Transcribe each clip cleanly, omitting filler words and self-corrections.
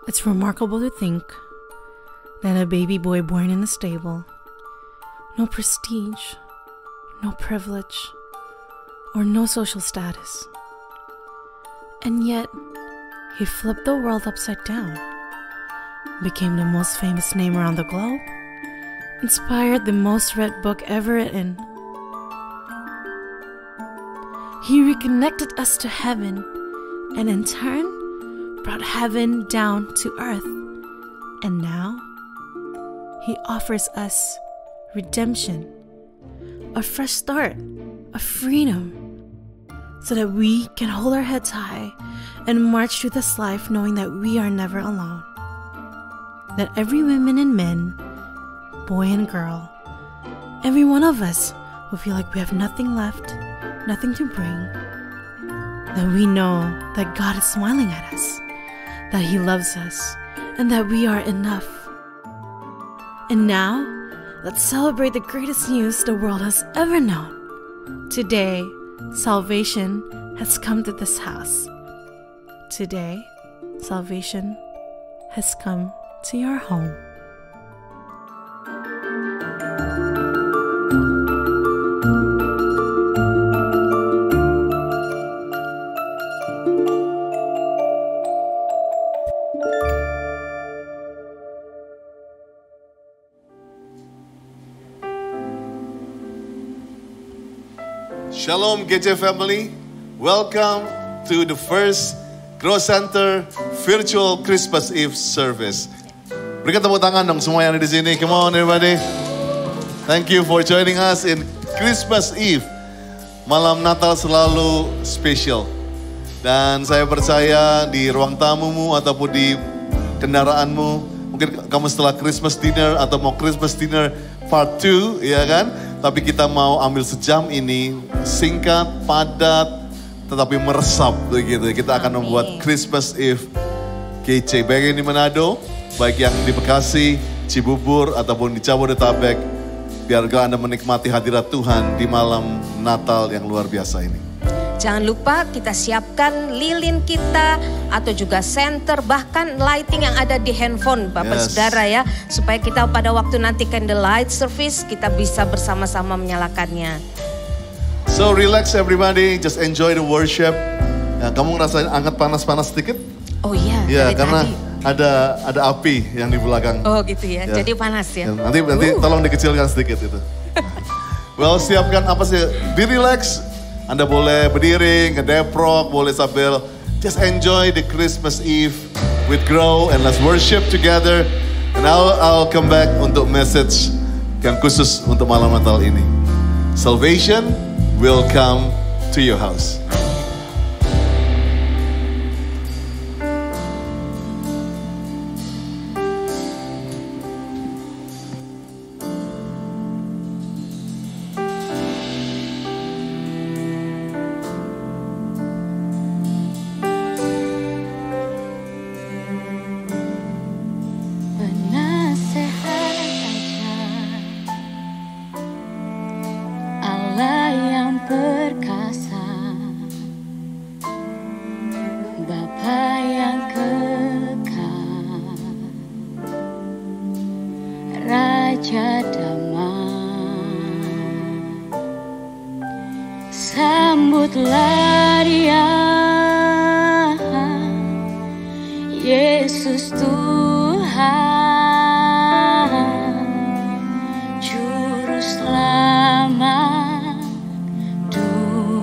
It's remarkable to think that a baby boy born in a stable, no prestige, no privilege, or no social status, and yet he flipped the world upside down, became the most famous name around the globe, inspired the most read book ever written. He reconnected us to heaven, and in turn brought heaven down to earth. And now he offers us redemption, a fresh start, a freedom, so that we can hold our heads high and march through this life knowing that we are never alone. That every woman and man, boy and girl, every one of us will feel like we have nothing left, nothing to bring, that we know that God is smiling at us, that He loves us, and that we are enough. And now, let's celebrate the greatest news the world has ever known. Today, salvation has come to this house. Today, salvation has come to your home. Shalom GJ family, welcome to the first Grow Center Virtual Christmas Eve service. Berikan tepuk tangan dong semua yang ada di sini. Come on everybody. Thank you for joining us in Christmas Eve. Malam Natal selalu spesial. Dan saya percaya di ruang tamumu ataupun di kendaraanmu, mungkin kamu setelah Christmas dinner atau mau Christmas dinner part 2, ya kan? Tapi kita mau ambil sejam ini singkat, padat, tetapi meresap begitu. Kita akan membuat Christmas Eve kece. Baik yang di Manado, baik yang di Bekasi, Cibubur, ataupun di Jabodetabek. Biarlah Anda menikmati hadirat Tuhan di malam Natal yang luar biasa ini. Jangan lupa kita siapkan lilin kita atau juga senter, bahkan lighting yang ada di handphone Bapak Saudara ya. Supaya kita pada waktu nanti candlelight service kita bisa bersama-sama menyalakannya. So relax everybody, just enjoy the worship. Ya, kamu ngerasain angkat panas-panas sedikit? Oh iya, ya, karena tadi ada api yang di belakang. Oh gitu ya, jadi panas ya. Nanti tolong dikecilkan sedikit itu. Well, siapkan apa sih? Be relax. Anda boleh berdiri, ngedeprok, boleh sambil just enjoy the Christmas Eve with Grow and let's worship together. And I'll come back untuk message yang khusus untuk malam Natal ini. Salvation will come to your house. Sambutlah Dia, Yesus Tuhan, Juru Selamat dunia.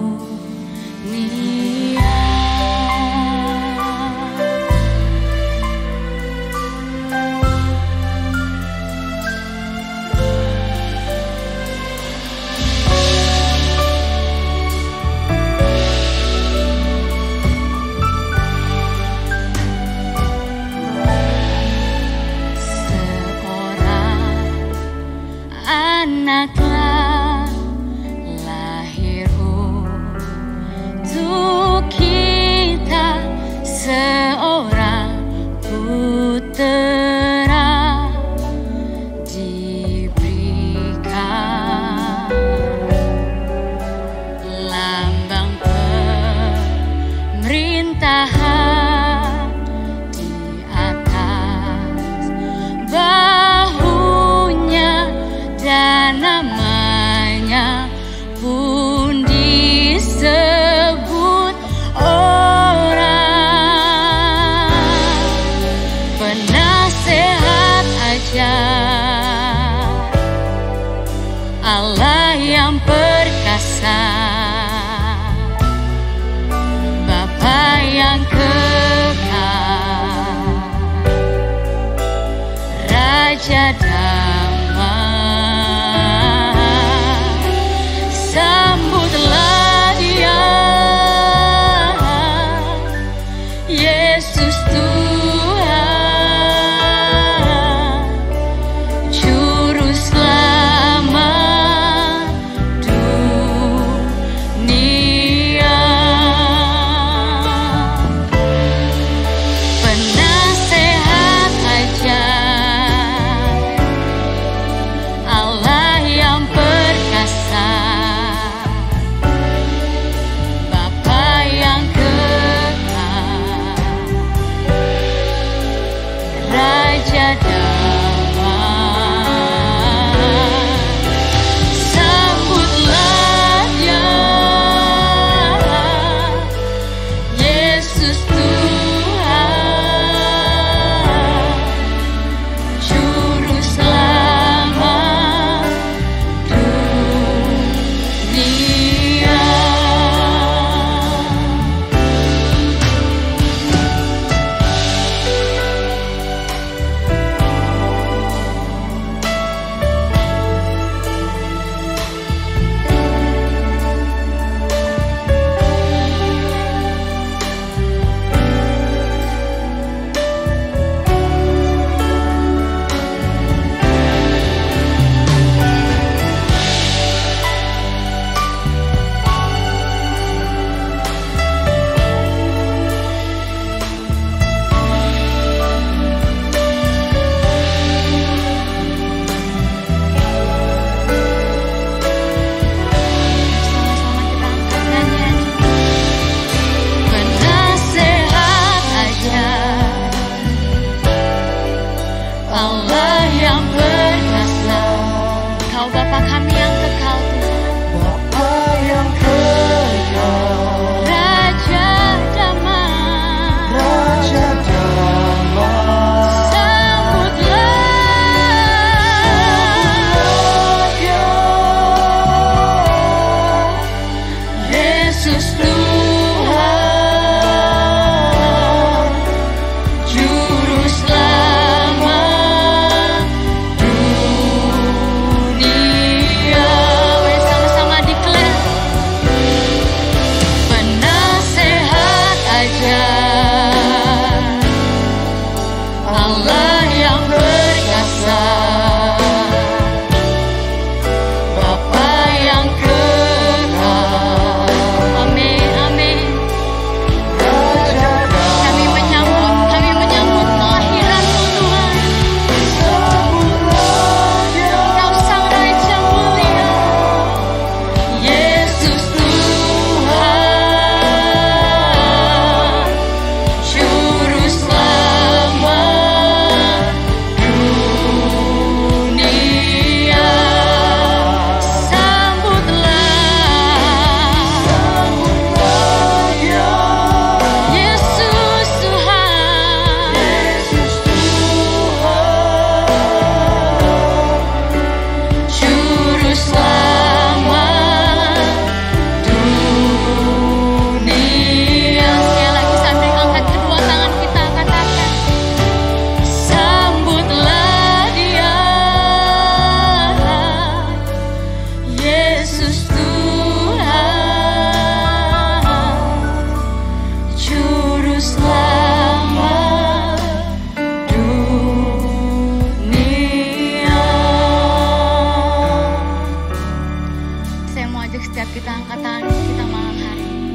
mau ajak setiap kita angkat tangan kita malam hari ini.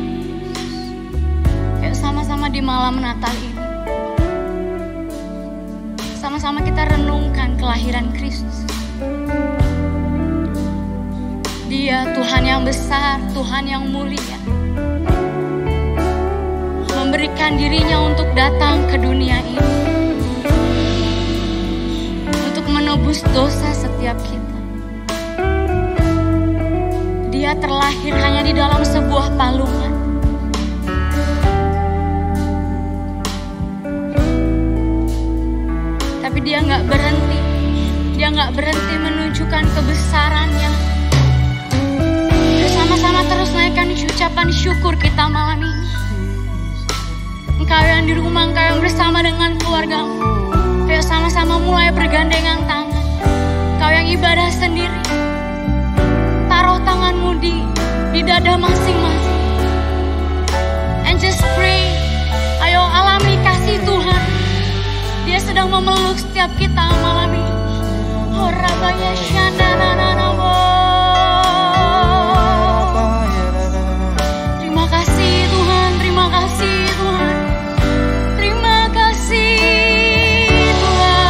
Yuk sama-sama di malam Natal ini, sama-sama kita renungkan kelahiran Kristus. Dia Tuhan yang besar, Tuhan yang mulia, memberikan dirinya untuk datang ke dunia ini, untuk menebus dosa setiap kita. Dia terlahir hanya di dalam sebuah palungan. Tapi dia nggak berhenti. Dia nggak berhenti menunjukkan kebesarannya. Sama-sama terus naikkan ucapan syukur kita malam ini. Engkau yang di rumah, engkau yang bersama dengan keluargamu, ayo sama-sama mulai bergandengan tangan. Engkau yang ibadah sendiri, taruh tanganmu di dada masing-masing. And just pray. Ayo alami kasih Tuhan. Dia sedang memeluk setiap kita malam ini. Oh Rabaya Shandananamo. Terima kasih Tuhan, terima kasih Tuhan. Terima kasih Tuhan.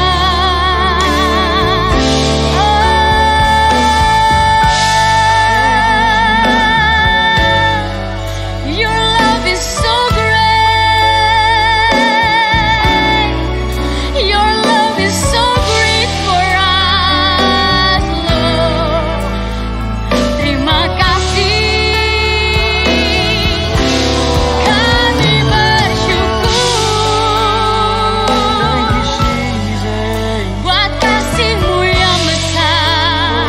Your love is so great. Your love is so great for us, Lord. Terima kasih. Kami bersyukur buat kasih-Mu yang besar.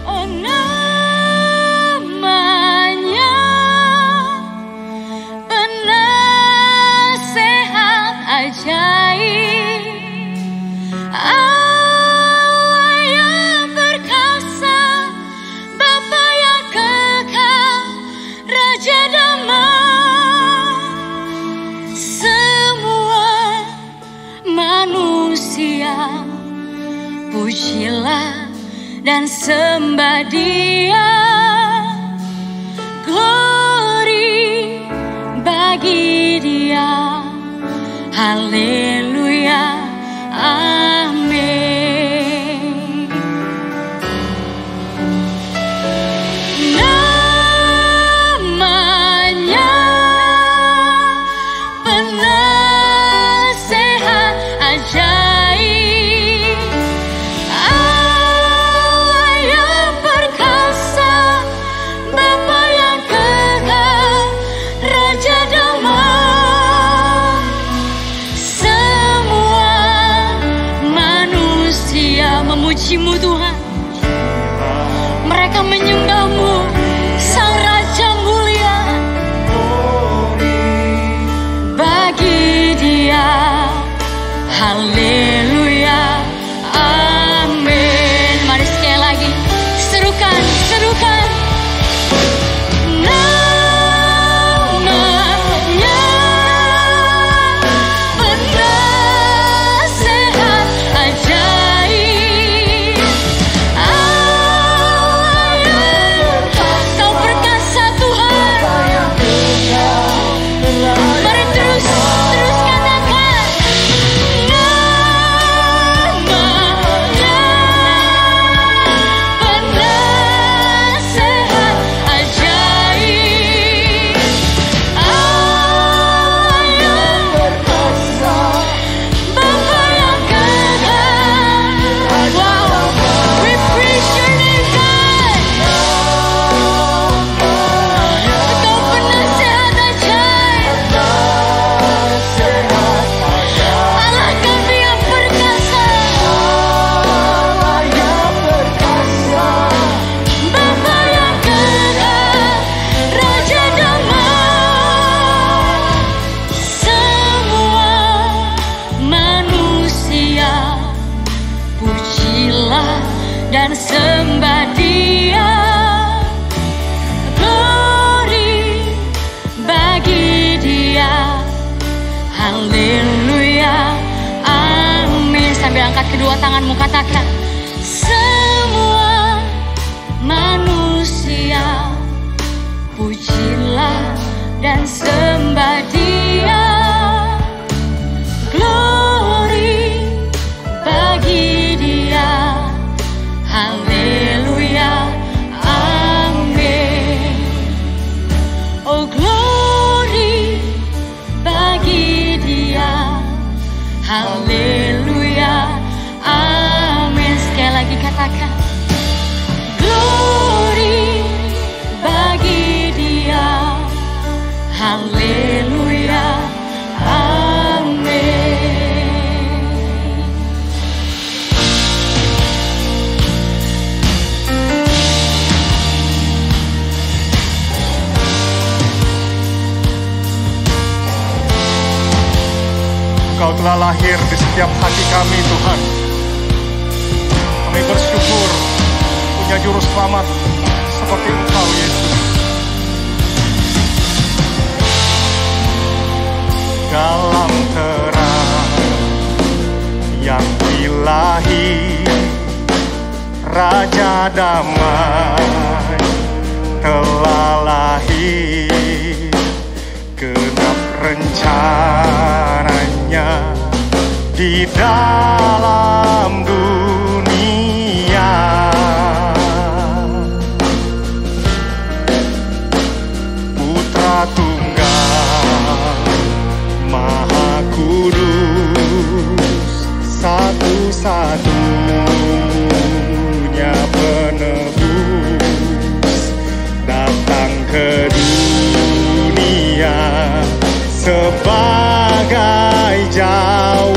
Oh namanya penasehat ajaib, Allah yang perkasa, Bapa yang kekal, Raja damai. Semua manusia pujilah dan sembah Dia. Glory bagi Dia. Haleluya. Amin. Namanya penasehat ajaib, Allah yang perkasa, Bapa yang kekal, Raja damai. Semua kedua tanganmu, katakan, semua manusia pujilah dan sembah Dia. Glory bagi Dia. Haleluya, amin. Oh, glory bagi Dia. Haleluya, amin. Sekali lagi katakan, glory bagi Dia. Haleluya, amin. Engkau telah lahir di setiap hati kami, Tuhan. Kami bersyukur punya juru selamat seperti Engkau, Yesus. Dalam terang yang ilahi, Raja damai telah lahir. Genap rencananya di dalam dunia. Putra Tunggal Maha Kudus, satu-satunya penebus, datang ke dunia sebagai jawaban.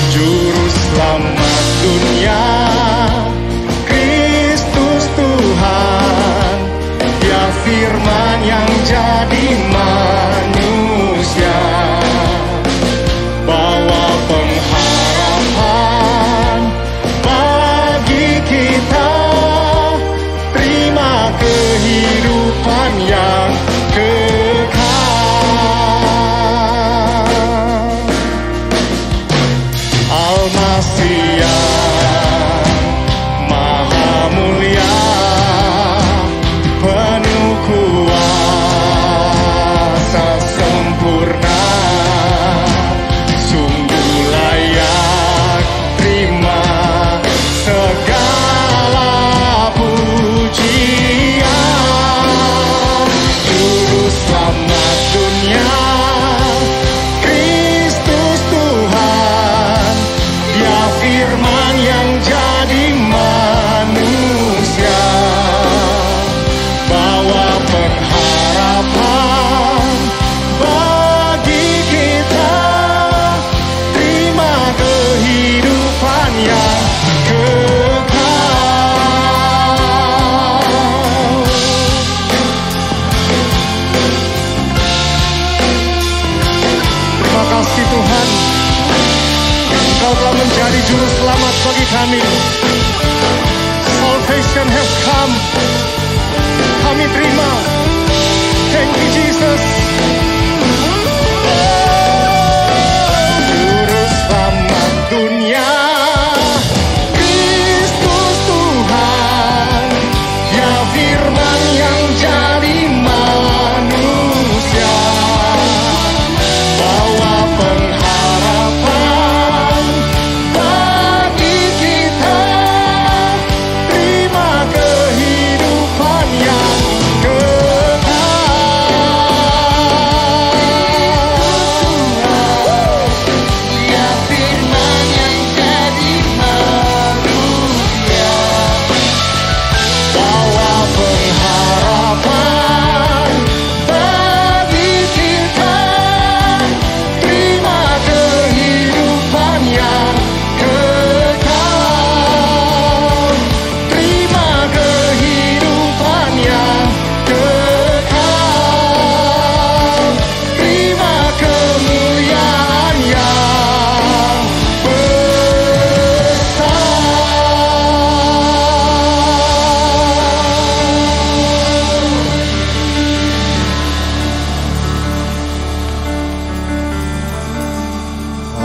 Juru selamat dunia, Kristus Tuhan, Dia firman yang jadi manusia, bawa pengharapan bagi kita, terima kehidupan yang kekal. Al-Masih yang maha mulia, penuh kuasa sempurna, sungguh layak terima segala pujian. Juru selamat dunia, Kristus Tuhan, Dia firman yang jadi manusia, bawa pengharapan bagi kita, terima kehidupan yang kekal. Terima kasih Tuhan, Engkau telah menjadi juru selamat bagi kami. Salvation has come. Kami terima. Thank you Jesus. Juru selamat dunia, Kristus Tuhan, Dia firman yang jadi manusia, bawa pengharapan bagi kita, terima kehidupan yang kekal.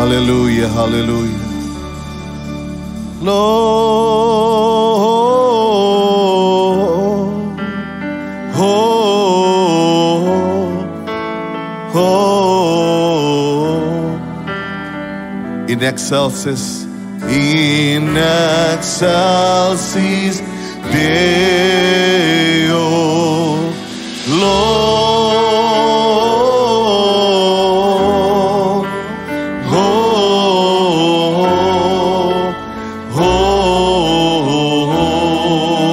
Haleluya, haleluya. Lord, in excelsis Deo, Lord,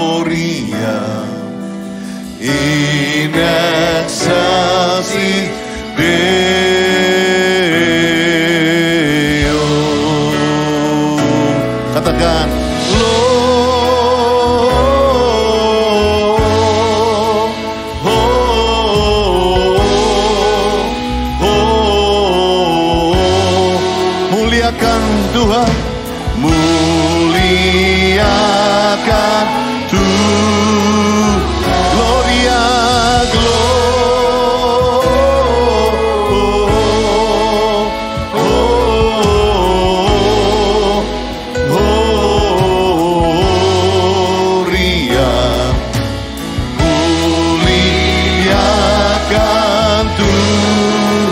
Gloria, in excelsis Deo. Katakan, muliakan Tuhan, muliakan Tuhan, Gloria, Gloria, muliakan Tuhan.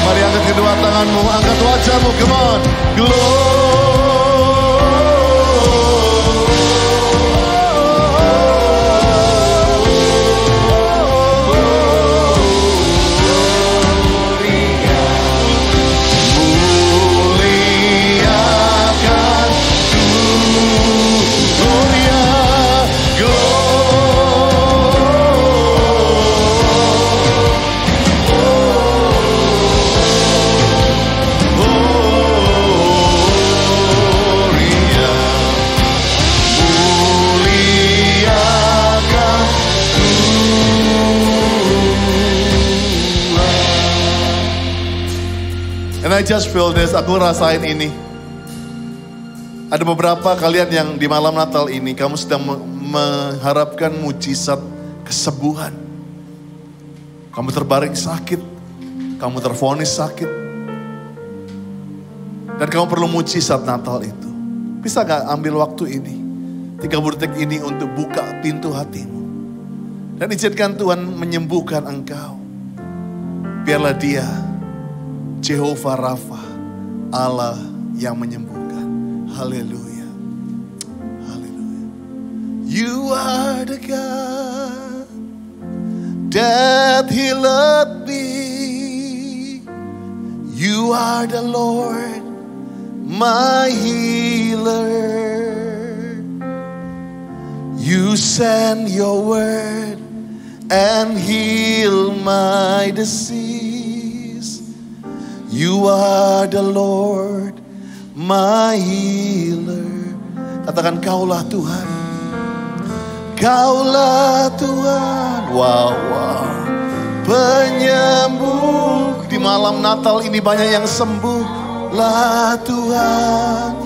Mari angkat kedua tanganmu, angkat wajahmu, come on. Muliakan Tuhan, Gloria, and I just feel this, aku rasain ini. Ada beberapa kalian yang di malam Natal ini, kamu sedang mengharapkan mujizat kesembuhan. Kamu terbaring sakit, kamu tervonis sakit. Dan kamu perlu mujizat Natal itu. Bisa gak ambil waktu ini, 30 detik ini untuk buka pintu hatimu. Dan izinkan Tuhan menyembuhkan engkau. Biarlah Dia Jehovah Rafa, Allah yang menyembuhkan. Haleluya. Haleluya. You are the God that healed me. You are the Lord, my healer. You send your word and heal my disease. You are the Lord, my healer. Katakan, Kaulah Tuhan. Kaulah Tuhan. Wow, wow. Penyembuh. Di malam Natal ini banyak yang sembuh. Lah Tuhan.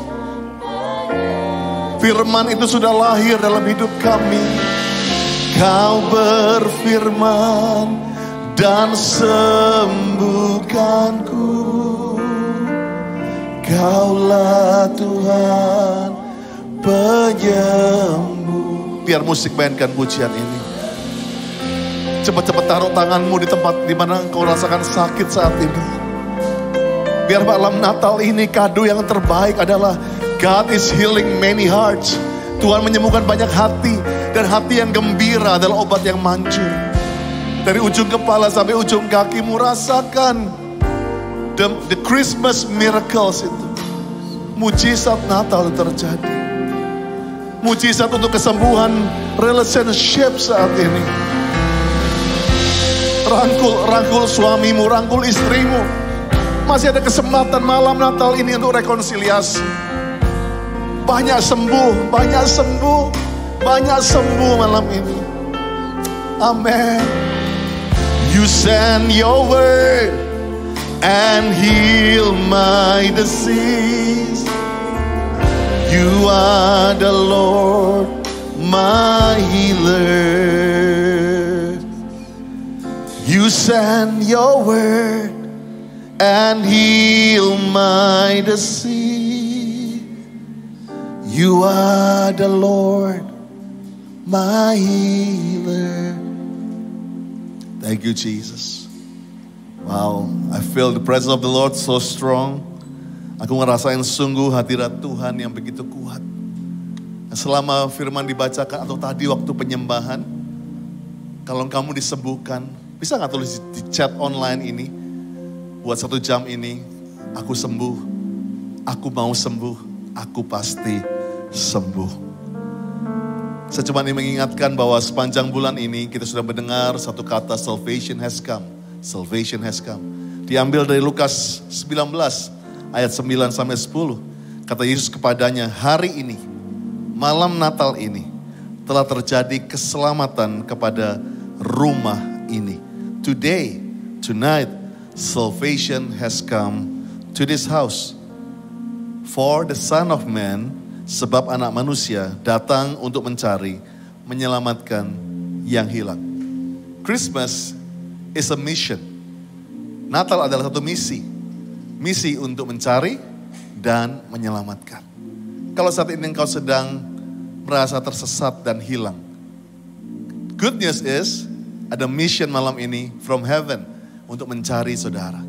Firman itu sudah lahir dalam hidup kami. Kau berfirman dan sembuhkanku. Kaulah Tuhan penyembuh. Biar musik mainkan pujian ini. Cepat-cepat taruh tanganmu di tempat di mana engkau rasakan sakit saat ini. Biar malam Natal ini kado yang terbaik adalah God is healing many hearts. Tuhan menyembuhkan banyak hati. Dan hati yang gembira adalah obat yang manjur. Dari ujung kepala sampai ujung kakimu rasakan the Christmas miracles itu. Mujizat Natal terjadi. Mujizat untuk kesembuhan relationship saat ini. Rangkul suamimu, rangkul istrimu. Masih ada kesempatan malam Natal ini untuk rekonsiliasi. Banyak sembuh, banyak sembuh, banyak sembuh malam ini. Amen. You send your word and heal my disease. You are the Lord, my healer. You send your word and heal my disease. You are the Lord, my healer. Thank you, Jesus. Wow, I feel the presence of the Lord so strong. Aku ngerasain sungguh hadirat Tuhan yang begitu kuat. Selama firman dibacakan atau tadi waktu penyembahan, kalau kamu disembuhkan, bisa gak tulis di chat online ini, buat 1 jam ini, aku sembuh, aku mau sembuh, aku pasti sembuh. Saya cuma ingin mengingatkan bahwa sepanjang bulan ini kita sudah mendengar satu kata salvation has come. Salvation has come. Diambil dari Lukas 19 ayat 9 sampai 10. Kata Yesus kepadanya, hari ini, malam Natal ini, telah terjadi keselamatan kepada rumah ini. Today, tonight, salvation has come to this house. For the Son of Man, sebab anak manusia datang untuk mencari, menyelamatkan yang hilang. Christmas is a mission. Natal adalah satu misi. Misi untuk mencari dan menyelamatkan. Kalau saat ini engkau sedang merasa tersesat dan hilang, good news is, ada mission malam ini from heaven untuk mencari saudara.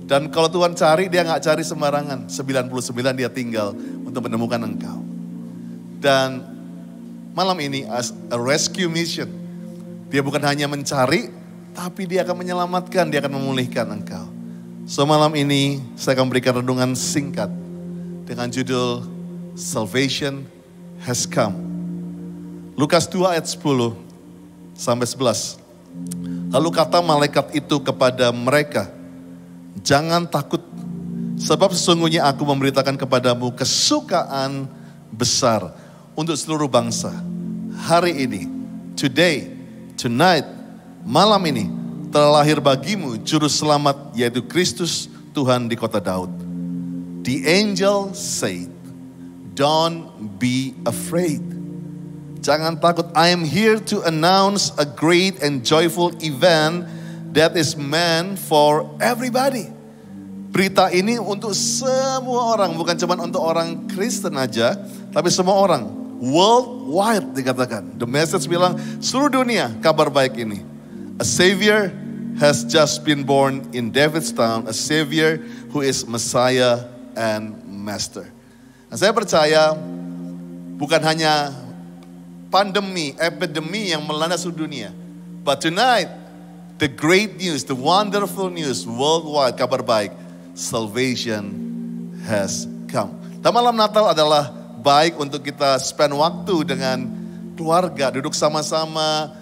Dan kalau Tuhan cari, dia gak cari sembarangan. 99 dia tinggal untuk menemukan engkau. Dan malam ini as a rescue mission, dia bukan hanya mencari, tapi dia akan menyelamatkan, dia akan memulihkan engkau. So malam ini saya akan berikan renungan singkat dengan judul Salvation has come. Lukas 2 ayat 10 sampai 11. Lalu kata malaikat itu kepada mereka, jangan takut, sebab sesungguhnya aku memberitakan kepadamu kesukaan besar untuk seluruh bangsa. Hari ini, today, tonight, malam ini, telah lahir bagimu juru selamat, yaitu Kristus Tuhan di kota Daud. The angel said, don't be afraid. Jangan takut, I am here to announce a great and joyful event that is meant for everybody. Berita ini untuk semua orang, bukan cuma untuk orang Kristen aja, tapi semua orang. Worldwide dikatakan. The message bilang seluruh dunia kabar baik ini. A Savior has just been born in David's town. A Savior who is Messiah and Master. Nah, saya percaya bukan hanya pandemi, epidemi yang melanda seluruh dunia. But tonight, the great news, the wonderful news worldwide, kabar baik. Salvation has come. Dan malam Natal adalah baik untuk kita spend waktu dengan keluarga, duduk sama-sama,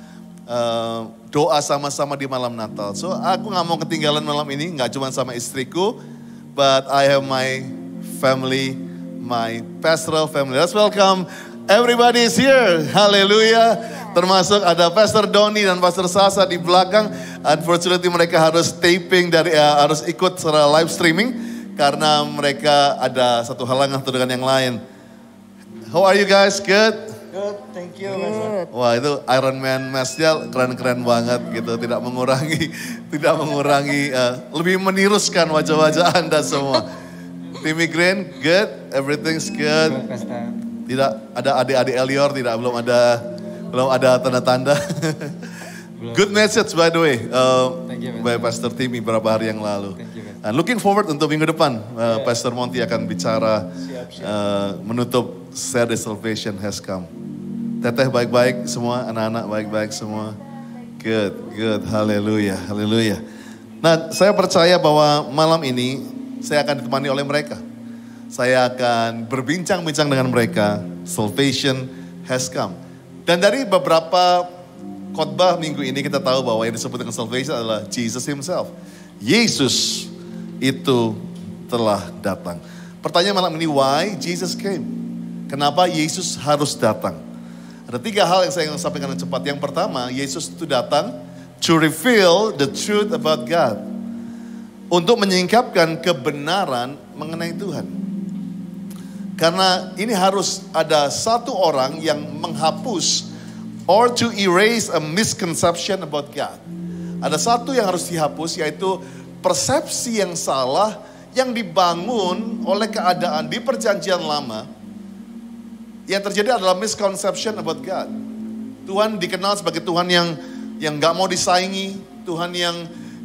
doa sama-sama di malam Natal. So aku gak mau ketinggalan malam ini, gak cuma sama istriku, but I have my family, my pastoral family. Let's welcome everybody is here. Haleluya. Termasuk ada Pastor Doni dan Pastor Sasa di belakang. Unfortunately mereka harus taping harus ikut secara live streaming karena mereka ada satu halangan dengan yang lain. How are you guys? Good? Good, thank you. Good. Wah itu Iron Man mask-nya keren-keren banget gitu. Tidak mengurangi, lebih meniruskan wajah-wajah Anda semua. Timmy Green, good? Everything's good? Tidak ada adik-adik Elior, belum ada tanda-tanda. Good message by the way, by Pastor Timmy beberapa hari yang lalu. And looking forward untuk minggu depan, Pastor Monty akan bicara menutup seri Salvation has come. Teteh baik-baik semua, anak-anak baik-baik semua. Good, haleluya. Nah, saya percaya bahwa malam ini saya akan ditemani oleh mereka. Saya akan berbincang-bincang dengan mereka. Salvation has come. Dan dari beberapa khotbah minggu ini kita tahu bahwa yang disebut dengan salvation adalah Jesus himself. Yesus itu telah datang. Pertanyaan malam ini, why Jesus came? Kenapa Yesus harus datang? Ada 3 hal yang saya ingin sampaikan dengan cepat. Yang pertama, Yesus itu datang to reveal the truth about God. Untuk menyingkapkan kebenaran mengenai Tuhan. Karena ini harus ada satu orang yang menghapus or to erase a misconception about God. Ada satu yang harus dihapus, yaitu persepsi yang salah yang dibangun oleh keadaan di perjanjian lama. Yang terjadi adalah misconception about God. Tuhan dikenal sebagai Tuhan yang gak mau disaingi, Tuhan yang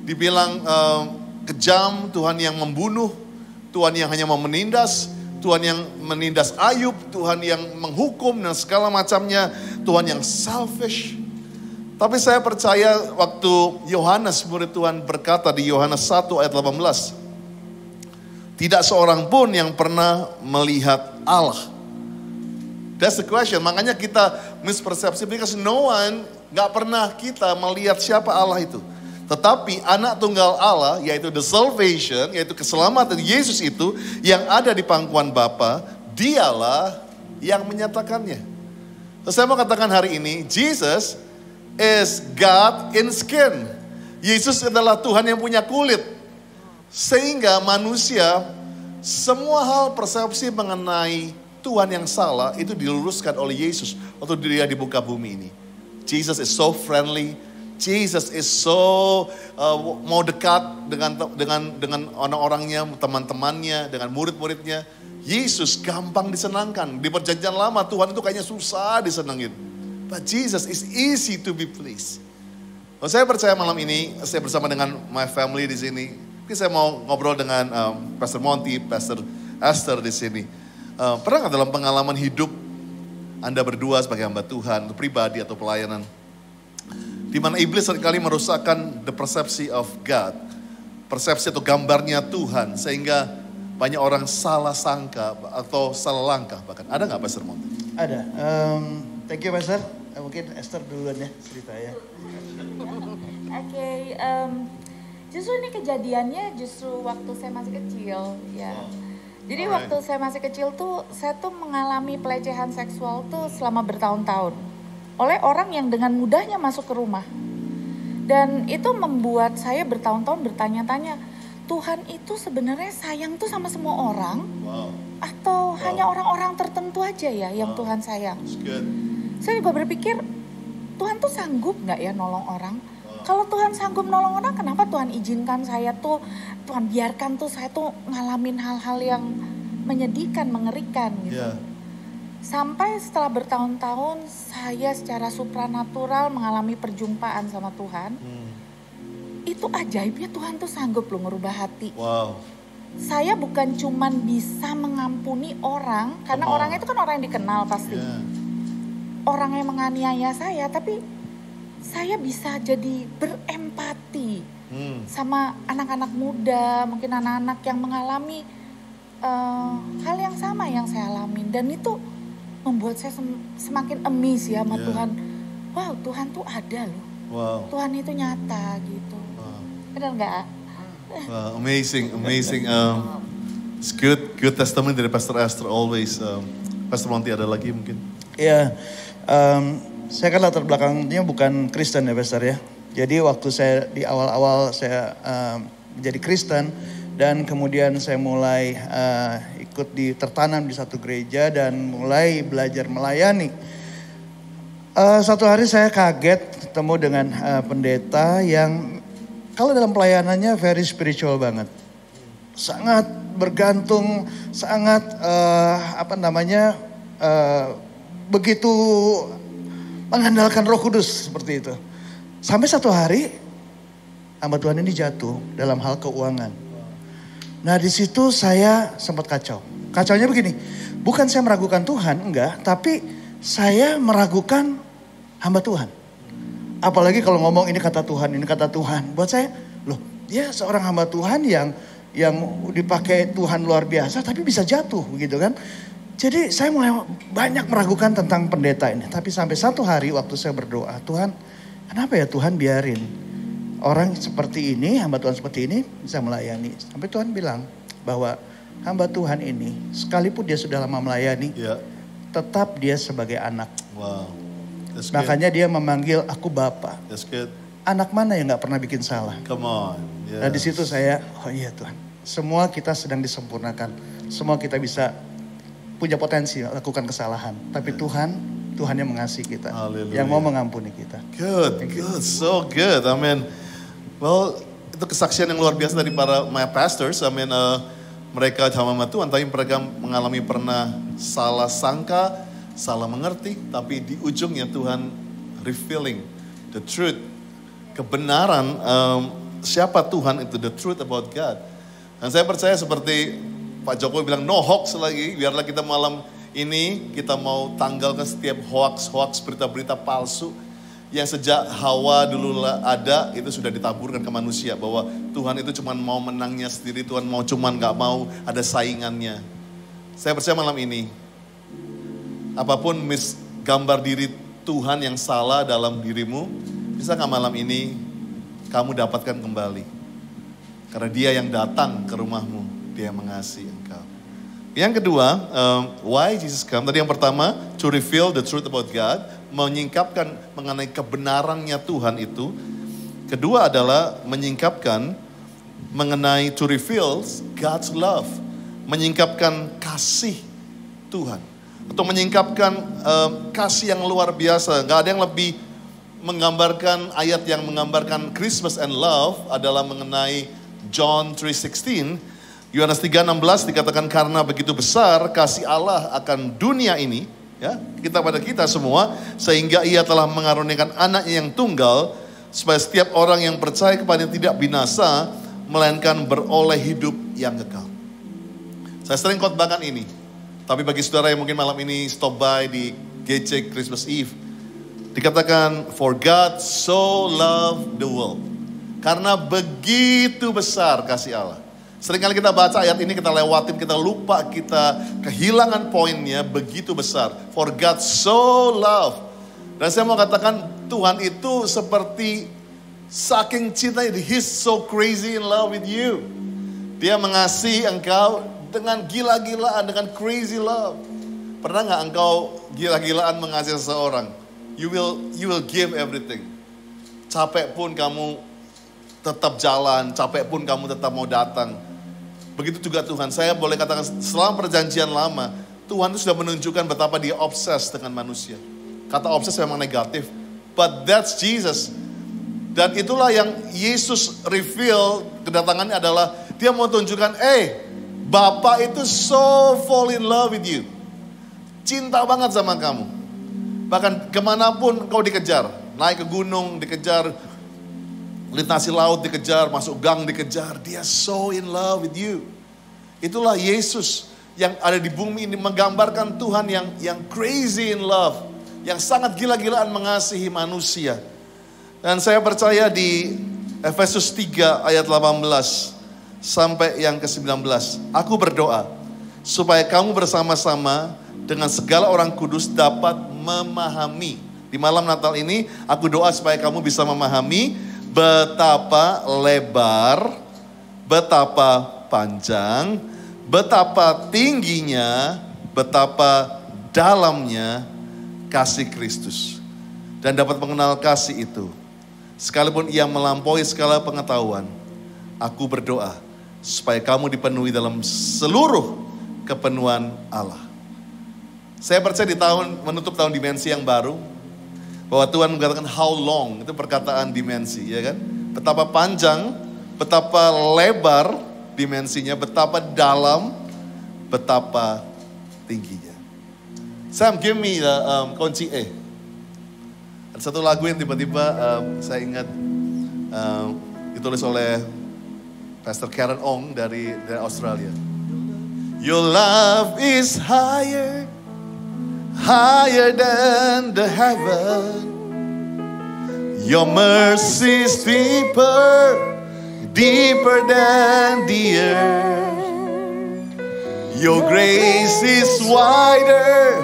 dibilang kejam, Tuhan yang membunuh, Tuhan yang hanya mau menindas, Tuhan yang menindas Ayub, Tuhan yang menghukum dan segala macamnya, Tuhan yang selfish. Tapi saya percaya waktu Yohanes murid Tuhan berkata di Yohanes 1 ayat 18, tidak seorang pun yang pernah melihat Allah. That's the question. Makanya kita mispersepsi, because no one, gak pernah kita melihat siapa Allah itu. Tetapi anak tunggal Allah, yaitu the salvation, yaitu keselamatan Yesus itu, yang ada di pangkuan Bapa, dialah yang menyatakannya. Terus saya mau katakan hari ini, Jesus is God in skin. Yesus adalah Tuhan yang punya kulit. Sehingga manusia, semua hal persepsi mengenai Tuhan yang salah itu diluruskan oleh Yesus waktu dia di muka bumi ini. Jesus is so friendly. Jesus is so mau dekat dengan orang-orangnya, teman-temannya, dengan murid-muridnya. Yesus gampang disenangkan. Di perjanjian lama Tuhan itu kayaknya susah disenangin. But Jesus is easy to be pleased. Saya percaya malam ini saya bersama dengan my family di sini. Mungkin saya mau ngobrol dengan Pastor Monty, Pastor Esther di sini. Pernah nggak dalam pengalaman hidup Anda berdua sebagai hamba Tuhan, pribadi atau pelayanan, di mana iblis seringkali merusakkan the perception of God, persepsi atau gambarnya Tuhan, sehingga banyak orang salah sangka atau salah langkah bahkan. Ada nggak Pastor Monty? Ada. Thank you Pastor. Mungkin Esther duluan ya cerita ya. Oke, justru ini kejadiannya justru waktu saya masih kecil ya. Jadi waktu saya masih kecil tuh saya tuh mengalami pelecehan seksual tuh selama bertahun-tahun oleh orang yang dengan mudahnya masuk ke rumah. Dan itu membuat saya bertahun-tahun bertanya-tanya, Tuhan itu sebenarnya sayang tuh sama semua orang atau hanya orang-orang tertentu aja ya yang Tuhan sayang. Saya juga berpikir Tuhan tuh sanggup gak ya nolong orang? Kalau Tuhan sanggup nolong orang, kenapa Tuhan izinkan saya tuh, Tuhan biarkan tuh saya tuh ngalamin hal-hal yang menyedihkan, mengerikan gitu. Sampai setelah bertahun-tahun saya secara supranatural mengalami perjumpaan sama Tuhan. Itu ajaibnya Tuhan tuh sanggup loh ngerubah hati. Saya bukan cuman bisa mengampuni orang, karena orangnya itu kan orang yang dikenal pasti. Orang yang menganiaya saya, tapi saya bisa jadi berempati sama anak-anak muda, mungkin anak-anak yang mengalami hal yang sama yang saya alamin. Dan itu membuat saya semakin amazed ya sama Tuhan. Wow, Tuhan tuh ada loh. Tuhan itu nyata gitu. Benar nggak? Amazing. It's good testimony dari Pastor Esther always. Pastor Monty ada lagi mungkin? Ya, saya kan latar belakangnya bukan Kristen ya Pastor ya. Jadi waktu saya di awal-awal saya menjadi Kristen dan kemudian saya mulai tertanam di satu gereja dan mulai belajar melayani. Satu hari saya kaget ketemu dengan pendeta yang kalau dalam pelayanannya very spiritual banget. Sangat bergantung, sangat begitu mengandalkan Roh Kudus seperti itu. Sampai satu hari hamba Tuhan ini jatuh dalam hal keuangan. Nah di situ saya sempat kacau. Kacaunya begini, bukan saya meragukan Tuhan, enggak. Tapi saya meragukan hamba Tuhan. Apalagi kalau ngomong ini kata Tuhan, ini kata Tuhan. Buat saya, loh dia seorang hamba Tuhan yang dipakai Tuhan luar biasa tapi bisa jatuh begitu kan. Jadi saya mulai banyak meragukan tentang pendeta ini. Tapi sampai satu hari waktu saya berdoa, Tuhan kenapa ya Tuhan biarin orang seperti ini, hamba Tuhan seperti ini bisa melayani. Sampai Tuhan bilang bahwa hamba Tuhan ini sekalipun dia sudah lama melayani, tetap dia sebagai anak. Makanya dia memanggil aku Bapa. Anak mana yang gak pernah bikin salah? Come on. Nah di situ saya, oh iya Tuhan. Semua kita sedang disempurnakan. Semua kita bisa punya potensi lakukan kesalahan. Tapi Tuhan yang mengasihi kita. Hallelujah. Yang mau mengampuni kita. Good. So good. I mean, well, itu kesaksian yang luar biasa dari para my pastors. Mereka sama Tuhan, tapi mereka mengalami pernah salah sangka, salah mengerti, tapi di ujungnya Tuhan revealing the truth, kebenaran siapa Tuhan itu, the truth about God. Dan saya percaya seperti Pak Jokowi bilang, no hoax lagi, biarlah kita malam ini kita mau tanggalkan setiap hoax, berita-berita palsu yang sejak Hawa dulu ada, itu sudah ditaburkan ke manusia bahwa Tuhan itu cuma mau menangnya sendiri, Tuhan mau cuman gak mau ada saingannya. Saya percaya malam ini, apapun gambar diri Tuhan yang salah dalam dirimu, bisa gak malam ini kamu dapatkan kembali? Karena Dia yang datang ke rumahmu, Dia yang mengasihi engkau. Yang kedua, why Jesus come? Tadi yang pertama, to reveal the truth about God, menyingkapkan mengenai kebenarannya Tuhan itu. Kedua adalah menyingkapkan mengenai to reveal God's love, menyingkapkan kasih Tuhan. Atau menyingkapkan kasih yang luar biasa. Gak ada yang lebih menggambarkan, ayat yang menggambarkan Christmas and love adalah mengenai John 3:16. Yohanes 3:16 dikatakan karena begitu besar kasih Allah akan dunia ini, ya, pada kita semua, sehingga Ia telah mengaruniakan anaknya yang tunggal, supaya setiap orang yang percaya kepadanya tidak binasa, melainkan beroleh hidup yang kekal. Saya sering khotbahkan ini, tapi bagi saudara yang mungkin malam ini stop by di GC Christmas Eve, dikatakan for God so loved the world. Karena begitu besar kasih Allah. Seringkali kita baca ayat ini, kita lewatin, kita lupa, kita kehilangan poinnya, begitu besar. For God so loved. Dan saya mau katakan Tuhan itu seperti saking cinta, He's so crazy in love with you. Dia mengasihi engkau dengan gila-gilaan, dengan crazy love. Pernah gak engkau gila-gilaan mengasihi seseorang? You will give everything. Capek pun kamu tetap jalan, capek pun kamu tetap mau datang. Begitu juga Tuhan. Saya boleh katakan selama perjanjian lama, Tuhan itu sudah menunjukkan betapa Dia obses dengan manusia. Kata obses memang negatif, but that's Jesus. Dan itulah yang Yesus reveal kedatangannya adalah Dia mau tunjukkan, Bapa itu so fall in love with you. Cinta banget sama kamu. Bahkan kemanapun kau dikejar, naik ke gunung dikejar, lintasi laut dikejar, masuk gang dikejar, Dia so in love with you. Itulah Yesus yang ada di bumi ini menggambarkan Tuhan yang crazy in love, yang sangat gila-gilaan mengasihi manusia. Dan saya percaya di Efesus 3 ayat 18 sampai yang ke-19, aku berdoa supaya kamu bersama-sama dengan segala orang kudus dapat memahami. Di malam Natal ini aku doa supaya kamu bisa memahami betapa lebar, betapa panjang, betapa tingginya, betapa dalamnya kasih Kristus. Dan dapat mengenal kasih itu. Sekalipun ia melampaui segala pengetahuan, aku berdoa supaya kamu dipenuhi dalam seluruh kepenuhan Allah. Saya percaya di menutup tahun dimensi yang baru, bahwa Tuhan mengatakan how long, itu perkataan dimensi, ya kan? Betapa panjang, betapa lebar dimensinya, betapa dalam, betapa tingginya. Sam, give me the kunci E. Ada satu lagu yang tiba-tiba saya ingat ditulis oleh Pastor Karen Ong dari Australia. Your love is higher than the heaven. Your mercy is deeper than the earth. Your grace is wider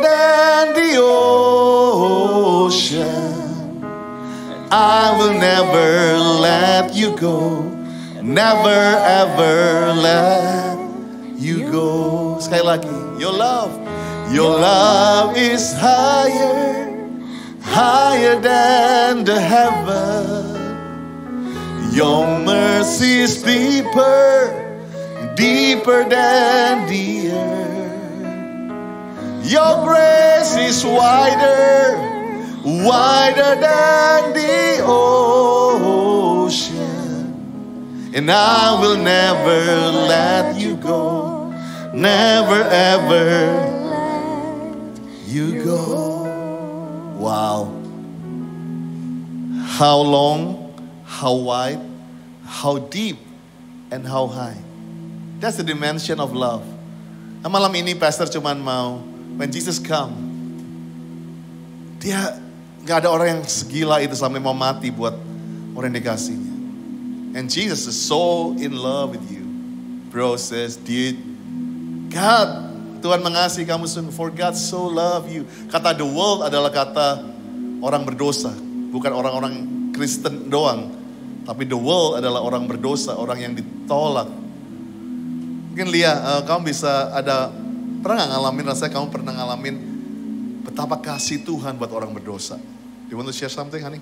than the ocean. I will never let you go, never ever let you go. Sekali lagi, your love is higher than the heaven. Your mercy is deeper than the earth. Your grace is wider than the ocean. And I will never let you go. Never ever you go. Wow. How long, how wide, how deep, and how high. That's the dimension of love. Nah, malam ini pastor cuman mau, when Jesus come, dia gak ada orang yang segila itu sampai mau mati buat orang yang dikasihnya. And Jesus is so in love with you. Bro says, dude, God, Tuhan mengasihi kamu sungguh. For God so love you. Kata the world adalah kata orang berdosa. Bukan orang-orang Kristen doang. Tapi the world adalah orang berdosa. Orang yang ditolak. Mungkin Lia, kamu bisa pernah gak ngalamin, rasanya kamu pernah ngalamin betapa kasih Tuhan buat orang berdosa. Do you want to share something, honey?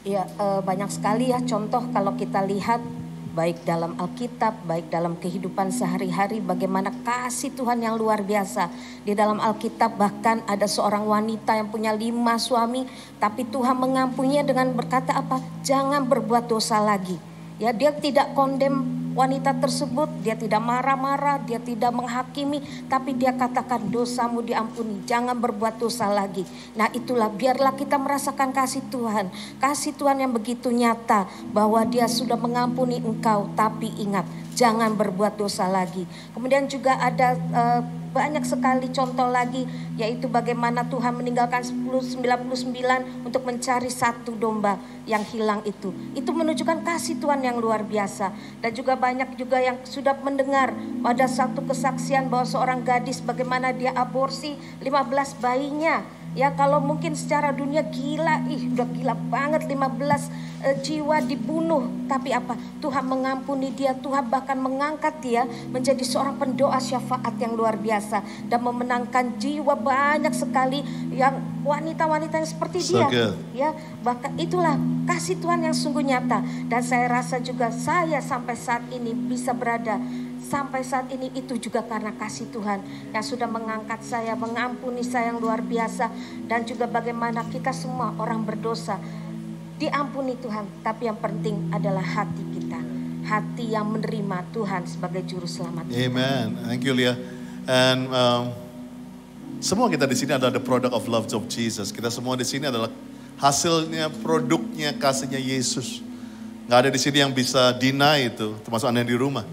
Ya, banyak sekali ya contoh kalau kita lihat baik dalam Alkitab, baik dalam kehidupan sehari-hari bagaimana kasih Tuhan yang luar biasa. Di dalam Alkitab bahkan ada seorang wanita yang punya 5 suami, tapi Tuhan mengampuninya dengan berkata apa? Jangan berbuat dosa lagi. Ya, dia tidak kondem wanita tersebut, dia tidak marah-marah, dia tidak menghakimi, tapi dia katakan dosamu diampuni, jangan berbuat dosa lagi. Nah itulah, biarlah kita merasakan kasih Tuhan yang begitu nyata, bahwa dia sudah mengampuni engkau, tapi ingat, jangan berbuat dosa lagi. Kemudian juga ada banyak sekali contoh lagi, yaitu bagaimana Tuhan meninggalkan 99 untuk mencari 1 domba yang hilang itu. Itu menunjukkan kasih Tuhan yang luar biasa. Dan juga banyak juga yang sudah mendengar pada satu kesaksian bahwa seorang gadis bagaimana dia aborsi 15 bayinya. Ya kalau mungkin secara dunia gila, udah gila banget 15 jiwa dibunuh. Tapi apa? Tuhan mengampuni dia, Tuhan bahkan mengangkat dia menjadi seorang pendoa syafaat yang luar biasa. Dan memenangkan jiwa banyak sekali yang wanita-wanita yang seperti dia. Ya, bahkan itulah kasih Tuhan yang sungguh nyata. Dan saya rasa juga saya sampai saat ini bisa berada sampai saat ini itu juga karena kasih Tuhan yang sudah mengangkat saya, mengampuni saya yang luar biasa. Dan juga bagaimana kita semua orang berdosa diampuni Tuhan. Tapi yang penting adalah hati kita, hati yang menerima Tuhan sebagai juru selamat kita. Amen. Thank you, Lia. And semua kita di sini adalah the product of love of Jesus. Kita semua di sini adalah hasilnya, produknya kasihnya Yesus. Gak ada di sini yang bisa deny itu, termasuk Anda yang di rumah.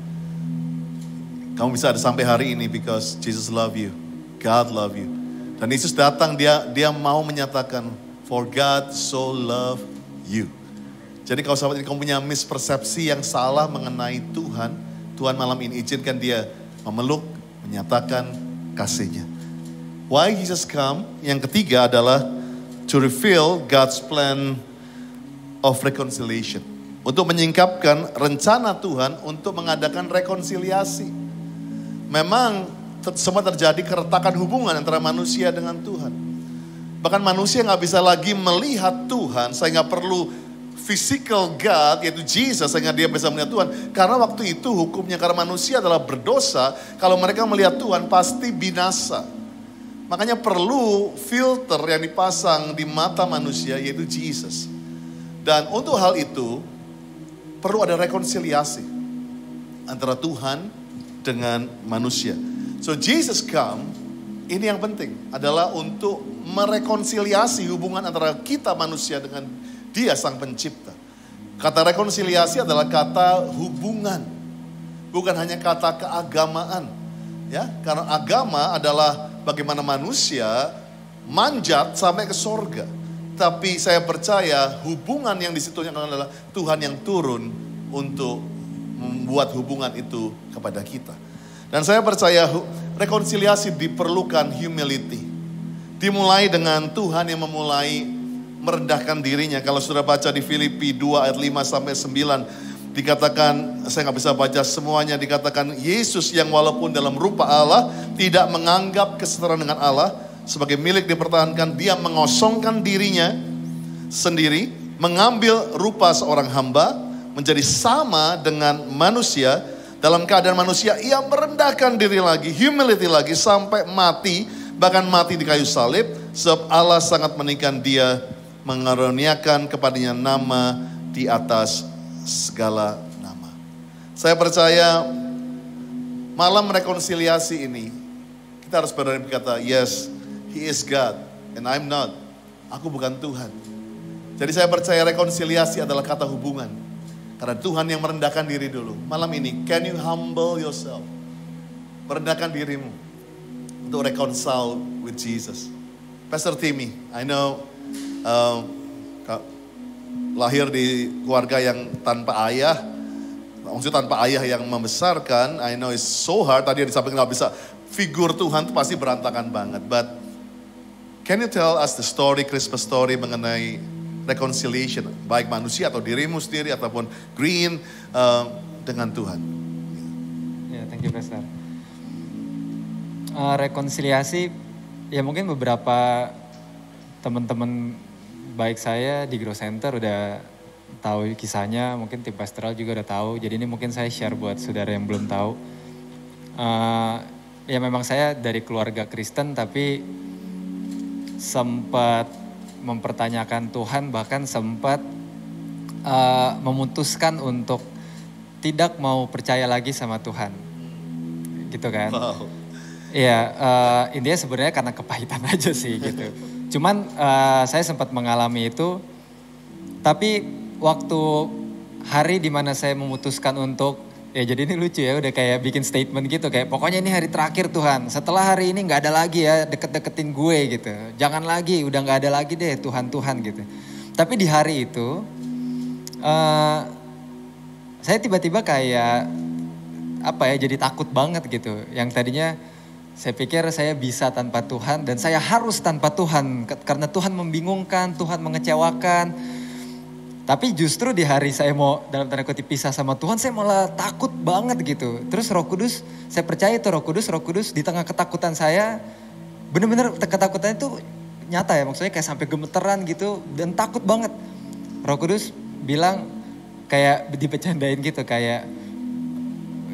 Kamu bisa ada sampai hari ini because Jesus love you, God love you. Dan Yesus datang, dia mau menyatakan, for God so love you. Jadi kalau sahabat ini kamu punya mispersepsi yang salah mengenai Tuhan, Tuhan malam ini izinkan dia memeluk, menyatakan kasihnya. Why Jesus come? Yang ketiga adalah to reveal God's plan of reconciliation. Untuk menyingkapkan rencana Tuhan untuk mengadakan rekonsiliasi. Memang semua terjadi keretakan hubungan antara manusia dengan Tuhan. Bahkan manusia gak bisa lagi melihat Tuhan sehingga perlu physical God yaitu Jesus sehingga dia bisa melihat Tuhan. Karena waktu itu hukumnya karena manusia adalah berdosa, kalau mereka melihat Tuhan pasti binasa. Makanya perlu filter yang dipasang di mata manusia yaitu Jesus. Dan untuk hal itu perlu ada rekonsiliasi antara Tuhan dengan manusia. So Jesus come, ini yang penting adalah untuk merekonsiliasi hubungan antara kita manusia dengan Dia sang pencipta. Kata rekonsiliasi adalah kata hubungan, bukan hanya kata keagamaan. Ya, karena agama adalah bagaimana manusia manjat sampai ke sorga. Tapi saya percaya hubungan yang di situ adalah Tuhan yang turun untuk membuat hubungan itu kepada kita. Dan saya percaya rekonsiliasi diperlukan humility. Dimulai dengan Tuhan yang memulai merendahkan dirinya. Kalau sudah baca di Filipi 2 ayat 5 sampai 9. Dikatakan, saya gak bisa baca semuanya. Dikatakan Yesus yang walaupun dalam rupa Allah tidak menganggap kesetaraan dengan Allah sebagai milik dipertahankan. Dia mengosongkan dirinya sendiri. Mengambil rupa seorang hamba. Menjadi sama dengan manusia, dalam keadaan manusia ia merendahkan diri lagi, humility lagi sampai mati, bahkan mati di kayu salib. Sebab Allah sangat meninggikan dia, mengaruniakan kepadanya nama di atas segala nama. Saya percaya malam rekonsiliasi ini, kita harus berani berkata, yes, He is God and I'm not. Aku bukan Tuhan. Jadi saya percaya rekonsiliasi adalah kata hubungan. Karena Tuhan yang merendahkan diri dulu. Malam ini, can you humble yourself? Merendahkan dirimu untuk reconcile with Jesus. Pastor Timmy, I know lahir di keluarga yang tanpa ayah. Maksudnya tanpa ayah yang membesarkan, I know it's so hard. Tadi yang disampaikan gak bisa, figur Tuhan itu pasti berantakan banget. But can you tell us the story, Christmas story mengenai reconciliation, baik manusia atau dirimu sendiri ataupun Green dengan Tuhan? Ya, thank you Pastor. Rekonsiliasi, ya mungkin beberapa teman-teman baik saya di Grow Center udah tahu kisahnya, mungkin tim pastoral juga udah tahu. Jadi ini mungkin saya share buat saudara yang belum tahu. Ya memang saya dari keluarga Kristen tapi sempat mempertanyakan Tuhan, bahkan sempat memutuskan untuk tidak mau percaya lagi sama Tuhan. Gitu kan. Wow. Ya intinya sebenarnya karena kepahitan aja sih gitu. Cuman saya sempat mengalami itu, tapi waktu hari dimana saya memutuskan untuk, ya jadi ini lucu ya, udah kayak bikin statement gitu, kayak pokoknya ini hari terakhir Tuhan, setelah hari ini gak ada lagi ya deket-deketin gue gitu, jangan lagi, udah gak ada lagi deh Tuhan-Tuhan gitu. Tapi di hari itu, saya tiba-tiba kayak, jadi takut banget gitu, yang tadinya saya pikir saya bisa tanpa Tuhan dan saya harus tanpa Tuhan, karena Tuhan membingungkan, Tuhan mengecewakan. Tapi justru di hari saya mau dalam tanda kutip pisah sama Tuhan, saya malah takut banget gitu. Terus Roh Kudus, saya percaya itu Roh Kudus di tengah ketakutan saya, benar-benar ketakutan itu nyata ya, maksudnya kayak sampai gemeteran gitu dan takut banget. Roh Kudus bilang kayak dipecandain gitu, kayak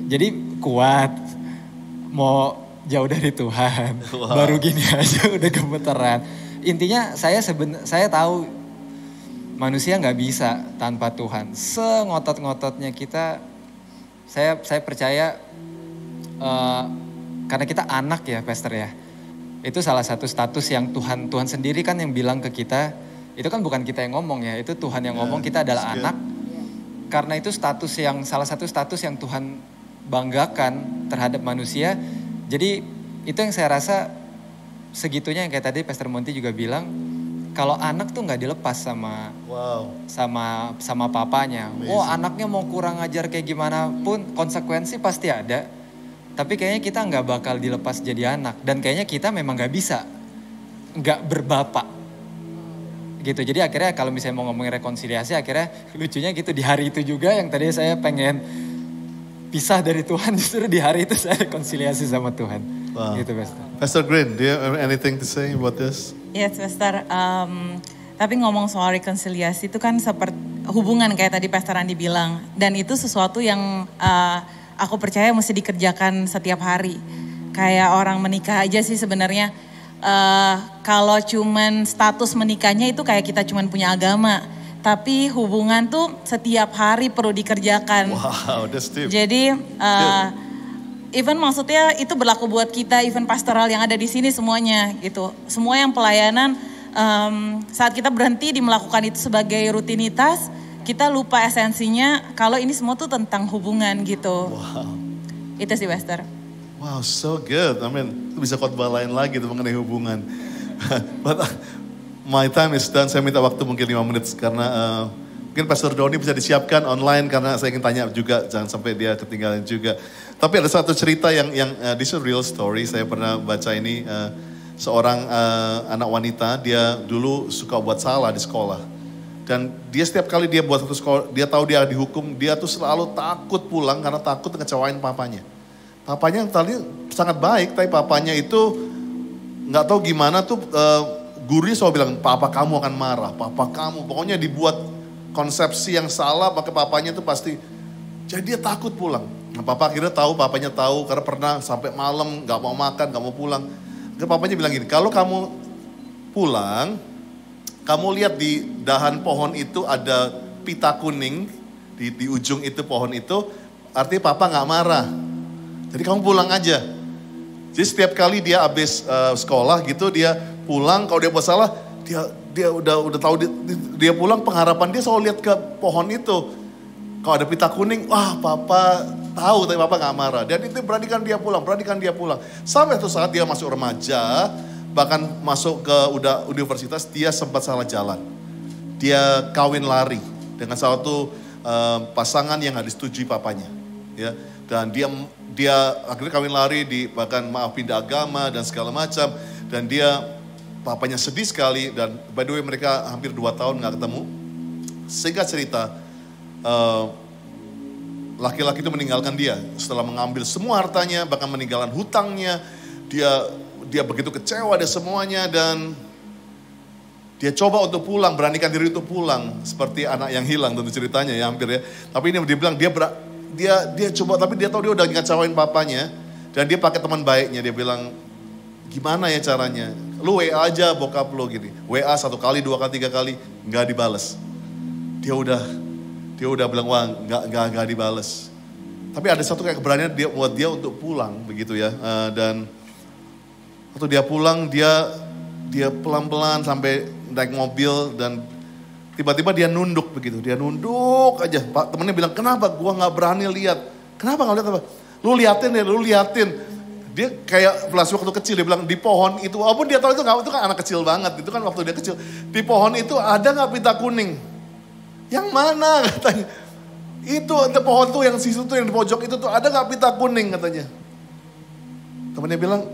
jadi kuat, mau jauh dari Tuhan, baru gini aja udah gemeteran. Intinya saya tahu manusia nggak bisa tanpa Tuhan. Sengotot-ngototnya kita, saya percaya karena kita anak ya, Pastor ya. Itu salah satu status yang Tuhan sendiri kan yang bilang ke kita. Itu kan bukan kita yang ngomong ya, itu Tuhan yang ngomong kita adalah anak. Karena itu salah satu status yang Tuhan banggakan terhadap manusia. Jadi itu yang saya rasa segitunya yang kayak tadi Pastor Monty juga bilang. Kalau anak tuh nggak dilepas sama papanya. Amazing. Anaknya mau kurang ajar kayak gimana pun konsekuensi pasti ada. Tapi kayaknya kita nggak bakal dilepas jadi anak. Dan kayaknya kita memang nggak bisa nggak berbapak. Gitu. Jadi akhirnya kalau misalnya mau ngomongin rekonsiliasi, akhirnya lucunya gitu di hari itu juga yang tadi saya pengen pisah dari Tuhan, justru di hari itu saya rekonsiliasi sama Tuhan. Wow. Gitu Pastor. Pastor Green, do you have anything to say about this? Yes, Pastor. Tapi ngomong soal rekonsiliasi itu kan seperti hubungan kayak tadi Pastor Andi bilang. Dan itu sesuatu yang aku percaya mesti dikerjakan setiap hari. Kayak orang menikah aja sih sebenarnya. Kalau cuman status menikahnya itu kayak kita cuman punya agama. Tapi hubungan tuh setiap hari perlu dikerjakan. Wow, that's deep. Jadi even maksudnya itu berlaku buat kita, even pastoral yang ada di sini semuanya gitu. Semua yang pelayanan, saat kita berhenti di melakukan itu sebagai rutinitas, kita lupa esensinya kalau ini semua tuh tentang hubungan gitu. Wow. Itu sih Pastor. Wow, so good. I mean, itu bisa khotbah lain lagi tuh mengenai hubungan. But my time is done. Saya minta waktu mungkin 5 menit karena mungkin Pastor Doni bisa disiapkan online karena saya ingin tanya juga, jangan sampai dia ketinggalan juga. Tapi ada satu cerita yang this is a real story. Saya pernah baca ini seorang anak wanita, dia dulu suka buat salah di sekolah. Dan dia setiap kali dia buat satu sekolah, dia tahu dia dihukum, dia tuh selalu takut pulang karena takut ngecewain papanya. Papanya yang tadi sangat baik, tapi papanya itu nggak tahu gimana tuh gurunya selalu bilang, papa kamu akan marah, papa kamu. Pokoknya dibuat konsepsi yang salah, maka papanya tuh pasti, jadi dia takut pulang. Nah, papa akhirnya tahu, papanya tahu karena pernah sampai malam gak mau makan, gak mau pulang. Akhirnya papanya bilang gini, kalau kamu pulang, kamu lihat di dahan pohon itu ada pita kuning, di ujung itu pohon itu, artinya papa nggak marah. Jadi kamu pulang aja. Jadi setiap kali dia habis sekolah gitu, dia pulang, kalau dia buat salah, dia udah tahu dia pulang, pengharapan dia selalu lihat ke pohon itu. Kalau ada pita kuning, wah papa tahu tapi papa gak marah. Dan itu beranikan dia pulang. Sampai suatu saat dia masuk remaja, bahkan masuk ke universitas, dia sempat salah jalan. Dia kawin lari dengan salah satu pasangan yang gak disetujui papanya. Ya, dan dia akhirnya kawin lari, bahkan pindah agama dan segala macam. Dan papanya sedih sekali, dan by the way mereka hampir 2 tahun gak ketemu. Singkat cerita, laki-laki itu meninggalkan dia setelah mengambil semua hartanya, bahkan meninggalkan hutangnya. Dia begitu kecewa ada semuanya, dan dia coba untuk pulang, beranikan diri untuk pulang, seperti anak yang hilang tentu ceritanya ya hampir ya. Tapi ini dia bilang dia coba, tapi dia tahu dia udah ngecewain papanya, dan dia pakai teman baiknya. Dia bilang, gimana ya caranya? Lu WA aja bokap lu gini. WA 1 kali, 2 kali, 3 kali, nggak dibales. Dia udah bilang, wah nggak dibales. Tapi ada satu kayak keberanian buat dia untuk pulang begitu ya. Dan waktu dia pulang, dia pelan-pelan sampai naik mobil, dan tiba-tiba dia nunduk begitu. Dia nunduk aja. Pak temennya bilang, kenapa gua nggak berani lihat? Kenapa nggak lihat apa? Lu liatin. Dia kayak flashback waktu kecil, dia bilang di pohon itu, walaupun dia tahu itu kan anak kecil banget, itu kan waktu dia kecil. Di pohon itu ada nggak pita kuning? Yang mana katanya? Itu pohon tuh yang situ tuh yang di pojok itu tuh ada nggak pita kuning katanya? Temennya bilang,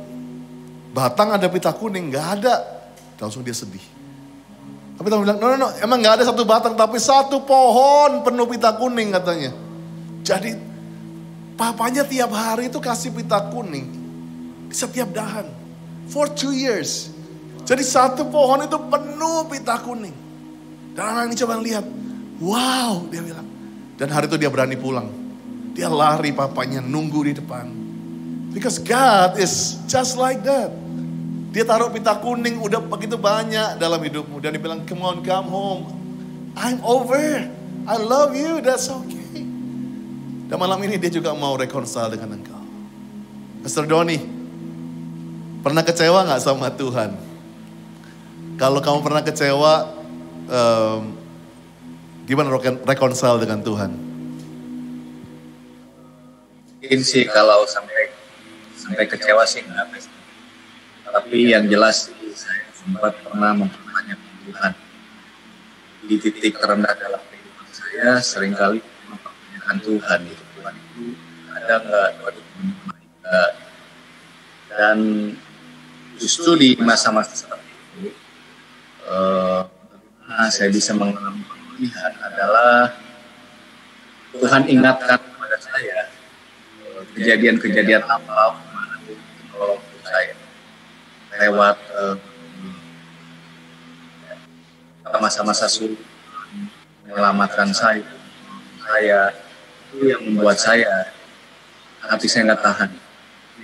batang ada pita kuning, nggak ada. Langsung dia sedih. Tapi temen bilang, no, emang nggak ada 1 batang, tapi 1 pohon penuh pita kuning katanya. Jadi papanya tiap hari itu kasih pita kuning di setiap dahan, for 2 years. Jadi 1 pohon itu penuh pita kuning. Dan anak ini coba lihat, wow, dia bilang. Dan hari itu dia berani pulang. Dia lari, papanya nunggu di depan. Because God is just like that. Dia taruh pita kuning udah begitu banyak dalam hidupmu. Dan dia bilang, come on, come home. I'm over. I love you, that's okay. Dan malam ini dia juga mau reconcile dengan engkau. Pastor Doni, pernah kecewa gak sama Tuhan? Kalau kamu pernah kecewa, gimana reconcile dengan Tuhan? Mungkin sih kalau sampai kecewa sih enggak. Tapi yang jelas saya sempat pernah mempertanyakan Tuhan. Di titik terendah dalam kehidupan saya seringkali mempertanyakan Tuhan itu. Tuhan itu ada enggak? Dan justru di masa-masa seperti itu, saya bisa mengalami pemulihan adalah Tuhan ingatkan kepada saya kejadian-kejadian apa menolong saya lewat masa-masa sulit, menyelamatkan saya itu yang membuat hati saya nggak tahan,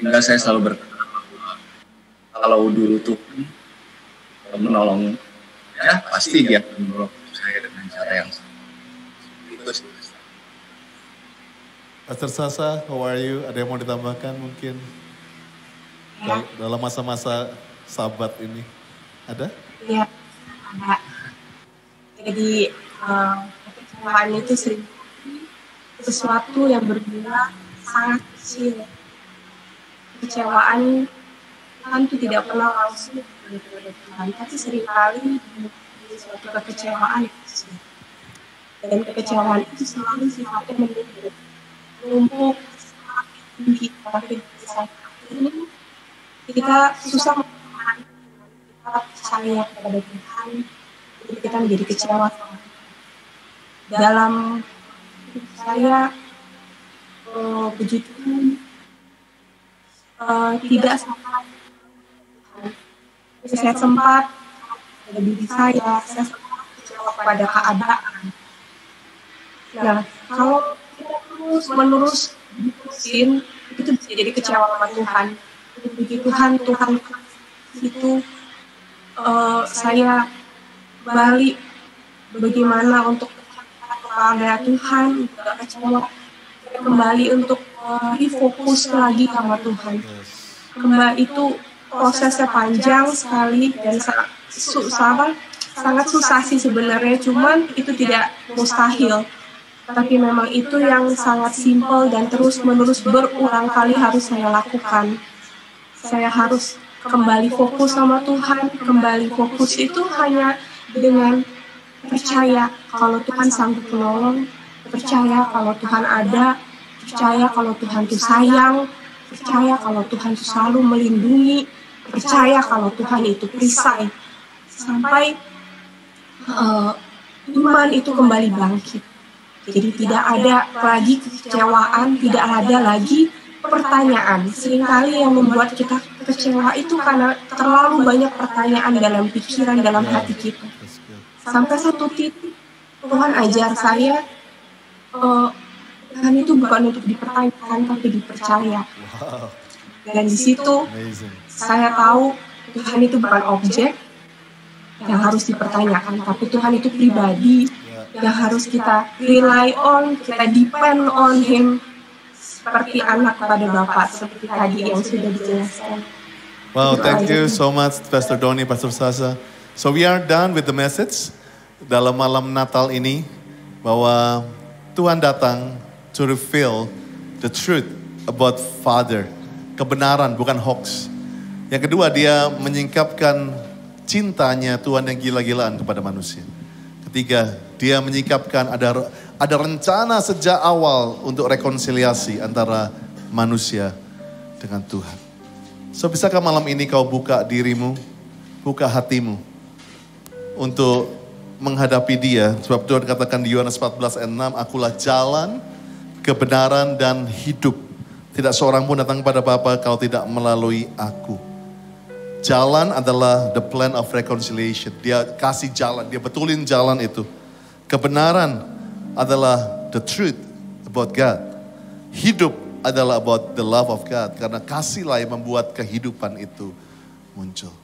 hingga saya selalu berkata kalau dulu tuh menolong, ya pasti dia menolong saya dengan cara yang itu sih. Pastor Sasa, how are you? Ada yang mau ditambahkan mungkin? Ya. Dalam masa-masa sabat ini, ada? Iya, ada. Jadi kekecewaan itu sering sesuatu yang berguna sangat kecil. Kekecewaan Tuhan itu tidak pernah langsung dari Tuhan, tapi seringkali di suatu kekecewaan itu. Dan kekecewaan itu selalu sifatnya menumpuk tinggi, tapi ini kita susah memahami, kita percaya kepada Tuhan, jadi kita menjadi kecewa. Dalam hidup saya, puji Tuhan, tidak sampai saya sempat pada diri saya sempat kecewa pada keadaan. Nah, kalau kita terus-menerus diputusin, itu bisa jadi kecewa sama Tuhan. Puji Tuhan itu saya balik bagaimana untuk kepada Tuhan, tidak kecewa kembali untuk refokus lagi sama Tuhan. Kembali itu prosesnya panjang sekali dan sangat susah sih sebenarnya, cuman itu tidak mustahil. Tapi memang itu yang sangat simpel dan terus-menerus berulang kali harus saya lakukan. Saya harus kembali fokus sama Tuhan, kembali fokus itu hanya dengan percaya kalau Tuhan sanggup menolong, percaya kalau Tuhan ada, percaya kalau Tuhan itu sayang, percaya kalau Tuhan itu selalu melindungi, percaya kalau Tuhan itu perisai. Sampai iman itu kembali bangkit. Jadi tidak ada lagi kekecewaan, tidak ada lagi pertanyaan. Seringkali yang membuat kita kecewa itu karena terlalu banyak pertanyaan dalam pikiran, dalam hati kita. Sampai satu titik Tuhan ajar saya, Tuhan itu bukan untuk dipertanyakan tapi dipercaya. Dan di situ saya tahu Tuhan itu bukan objek yang harus dipertanyakan, tapi Tuhan itu pribadi yang harus kita rely on, kita depend on Him seperti anak pada Bapak, seperti tadi yang sudah dijelaskan. Wow, thank you so much Pastor Doni, Pastor Sasa. So we are done with the message dalam malam Natal ini, bahwa Tuhan datang to reveal the truth about Father, kebenaran bukan hoax. Yang kedua, dia menyingkapkan cintanya Tuhan yang gila-gilaan kepada manusia. Ketiga, dia menyingkapkan ada rencana sejak awal untuk rekonsiliasi antara manusia dengan Tuhan. So, bisakah malam ini kau buka dirimu, buka hatimu untuk menghadapi dia? Sebab Tuhan katakan di Yohanes 14 ayat 6, akulah jalan, kebenaran dan hidup. Tidak seorang pun datang kepada Bapa kalau tidak melalui aku. Jalan adalah the plan of reconciliation. Dia kasih jalan, dia betulin jalan itu. Kebenaran adalah the truth about God. Hidup adalah about the love of God. Karena kasihlah yang membuat kehidupan itu muncul.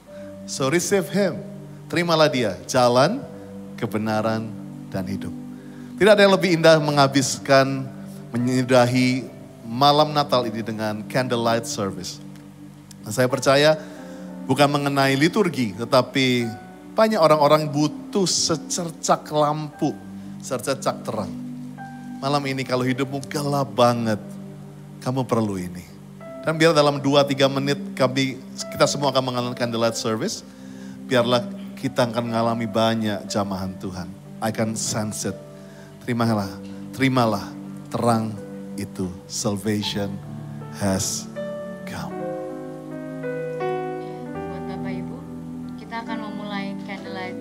So receive Him. Terimalah dia. Jalan, kebenaran, dan hidup. Tidak ada yang lebih indah menghabiskan, menyudahi malam Natal ini dengan candlelight service. Nah, saya percaya bukan mengenai liturgi, tetapi banyak orang-orang butuh secercak lampu, secercak terang. Malam ini kalau hidupmu gelap banget, kamu perlu ini. Dan biar dalam 2-3 menit kita semua akan mengalami candlelight service. Biarlah kita akan mengalami banyak jamahan Tuhan. I can sense it. Terimalah terang itu. Salvation has come. Akan memulai candlelight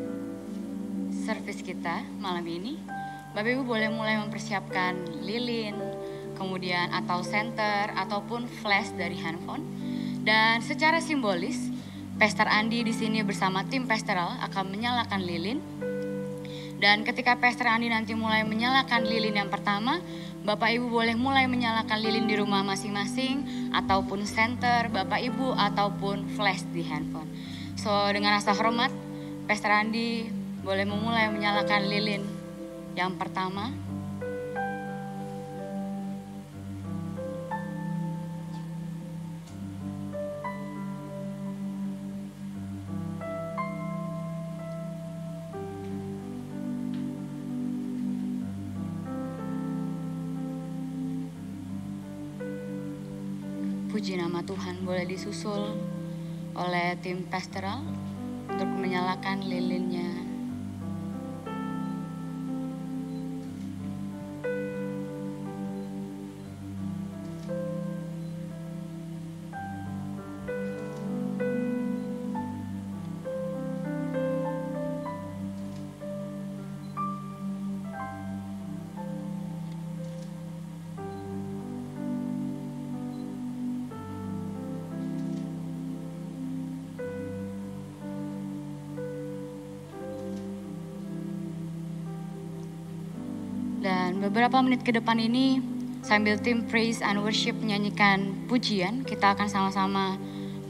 service kita malam ini. Bapak Ibu boleh mulai mempersiapkan lilin, kemudian atau senter ataupun flash dari handphone. Dan secara simbolis, Pastor Andi di sini bersama tim pastoral akan menyalakan lilin. Dan ketika Pastor Andi nanti mulai menyalakan lilin yang pertama, Bapak Ibu boleh mulai menyalakan lilin di rumah masing-masing ataupun senter Bapak Ibu ataupun flash di handphone. So, dengan rasa hormat, Pastor Andi boleh memulai menyalakan lilin yang pertama. Puji nama Tuhan, boleh disusul oleh tim pastoral untuk menyalakan lilinnya. Dan beberapa menit ke depan ini, sambil tim praise and worship menyanyikan pujian, kita akan sama-sama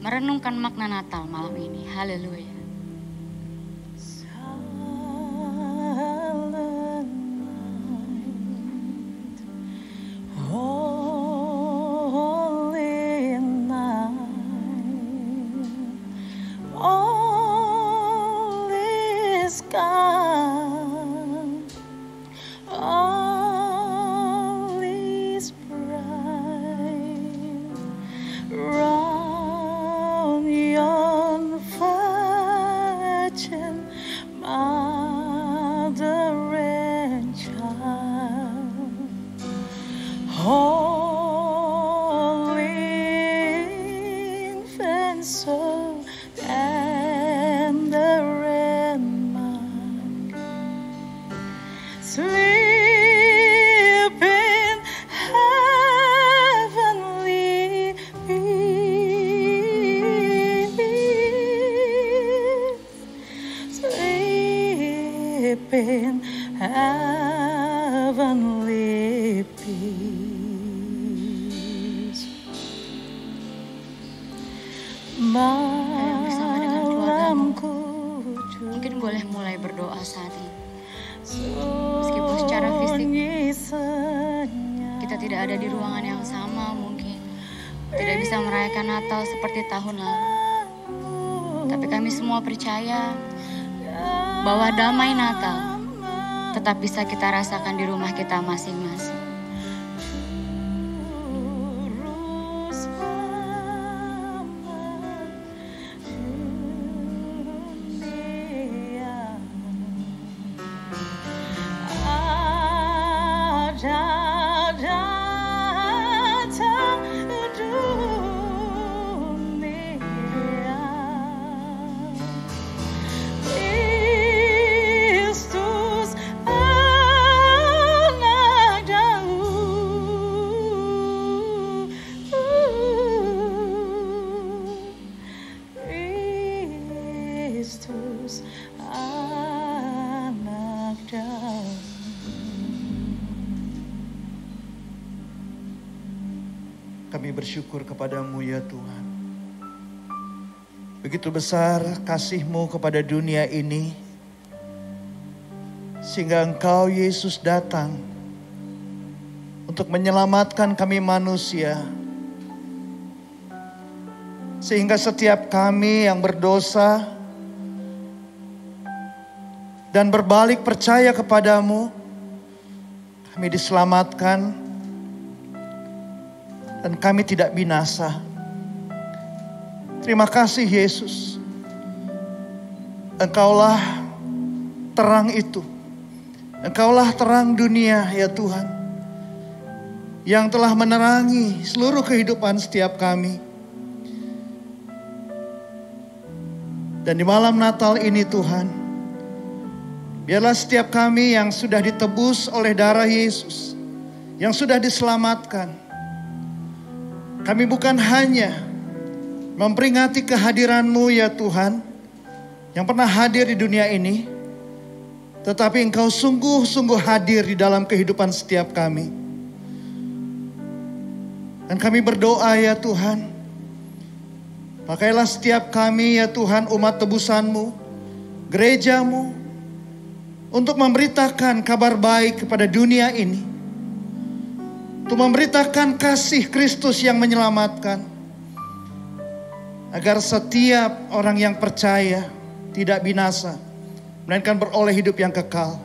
merenungkan makna Natal malam ini. Haleluya. Oh in heavenly peace. Bersama dengan keluargamu, mungkin boleh mulai berdoa saat ini. Meskipun secara fisik kita tidak ada di ruangan yang sama, mungkin tidak bisa merayakan Natal seperti tahun lalu. Tapi kami semua percaya bahwa damai Natal tetap bisa kita rasakan di rumah kita masing-masing. Kami bersyukur kepadamu ya Tuhan. Begitu besar kasih-Mu kepada dunia ini, sehingga Engkau Yesus datang untuk menyelamatkan kami manusia. Sehingga setiap kami yang berdosa dan berbalik percaya kepadamu, kami diselamatkan dan kami tidak binasa. Terima kasih Yesus. Engkaulah terang itu. Engkaulah terang dunia ya Tuhan, yang telah menerangi seluruh kehidupan setiap kami. Dan di malam Natal ini Tuhan, biarlah setiap kami yang sudah ditebus oleh darah Yesus, yang sudah diselamatkan, kami bukan hanya memperingati kehadiran-Mu ya Tuhan, yang pernah hadir di dunia ini, tetapi Engkau sungguh-sungguh hadir di dalam kehidupan setiap kami. Dan kami berdoa ya Tuhan, pakailah setiap kami ya Tuhan, umat tebusan-Mu, gereja-Mu, untuk memberitakan kabar baik kepada dunia ini. Untuk memberitakan kasih Kristus yang menyelamatkan. Agar setiap orang yang percaya tidak binasa, melainkan beroleh hidup yang kekal.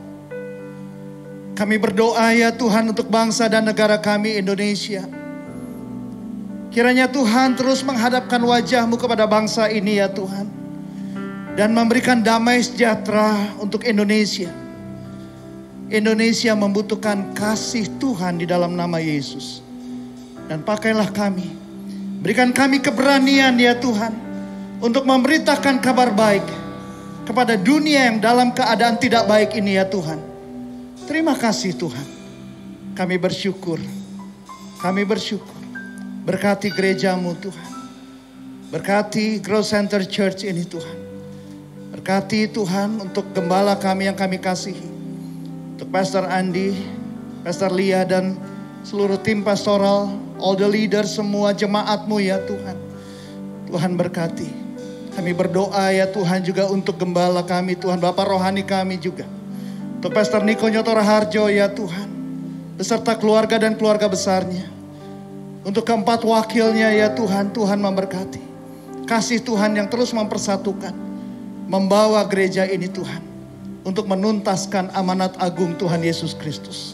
Kami berdoa ya Tuhan untuk bangsa dan negara kami Indonesia. Kiranya Tuhan terus menghadapkan wajah-Mu kepada bangsa ini ya Tuhan. Dan memberikan damai sejahtera untuk Indonesia. Indonesia membutuhkan kasih Tuhan di dalam nama Yesus. Dan pakailah kami. Berikan kami keberanian ya Tuhan. Untuk memberitakan kabar baik kepada dunia yang dalam keadaan tidak baik ini ya Tuhan. Terima kasih Tuhan. Kami bersyukur. Kami bersyukur. Berkati gereja-Mu Tuhan. Berkati Growth Center Church ini Tuhan. Berkati Tuhan untuk gembala kami yang kami kasihi. Untuk Pastor Andi, Pastor Lia dan seluruh tim pastoral, all the leaders, semua jemaat-Mu ya Tuhan. Tuhan berkati. Kami berdoa ya Tuhan juga untuk gembala kami Tuhan, Bapak rohani kami juga. Untuk Pastor Niko Nyotora Harjo ya Tuhan, beserta keluarga dan keluarga besarnya. Untuk keempat wakilnya ya Tuhan, Tuhan memberkati. Kasih Tuhan yang terus mempersatukan, membawa gereja ini Tuhan. Untuk menuntaskan amanat agung Tuhan Yesus Kristus.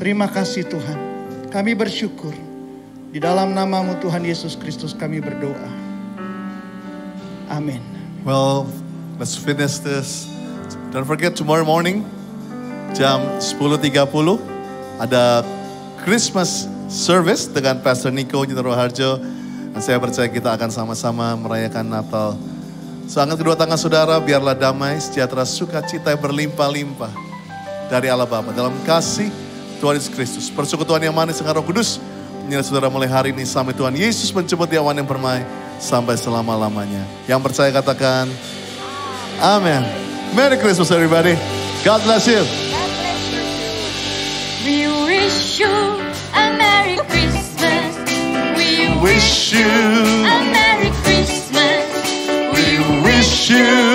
Terima kasih Tuhan. Kami bersyukur. Di dalam nama-Mu Tuhan Yesus Kristus kami berdoa. Amin. Well, let's finish this. Don't forget tomorrow morning, jam 10.30, ada Christmas service dengan Pastor Niko Nyotora Harjo. Dan saya percaya kita akan sama-sama merayakan Natal. So, angkat kedua tangan saudara, biarlah damai, sejahtera, sukacita yang berlimpah-limpah dari Allah Bapa dalam kasih Tuhan Yesus Kristus. Persekutuan yang manis dengan Roh Kudus menyertai saudara mulai hari ini sampai Tuhan Yesus menjemput di awan yang permai sampai selama-lamanya. Yang percaya katakan, Amen. Merry Christmas everybody. God bless you. We wish you a Merry Christmas. We Wish you. a Merry Christmas. We wish you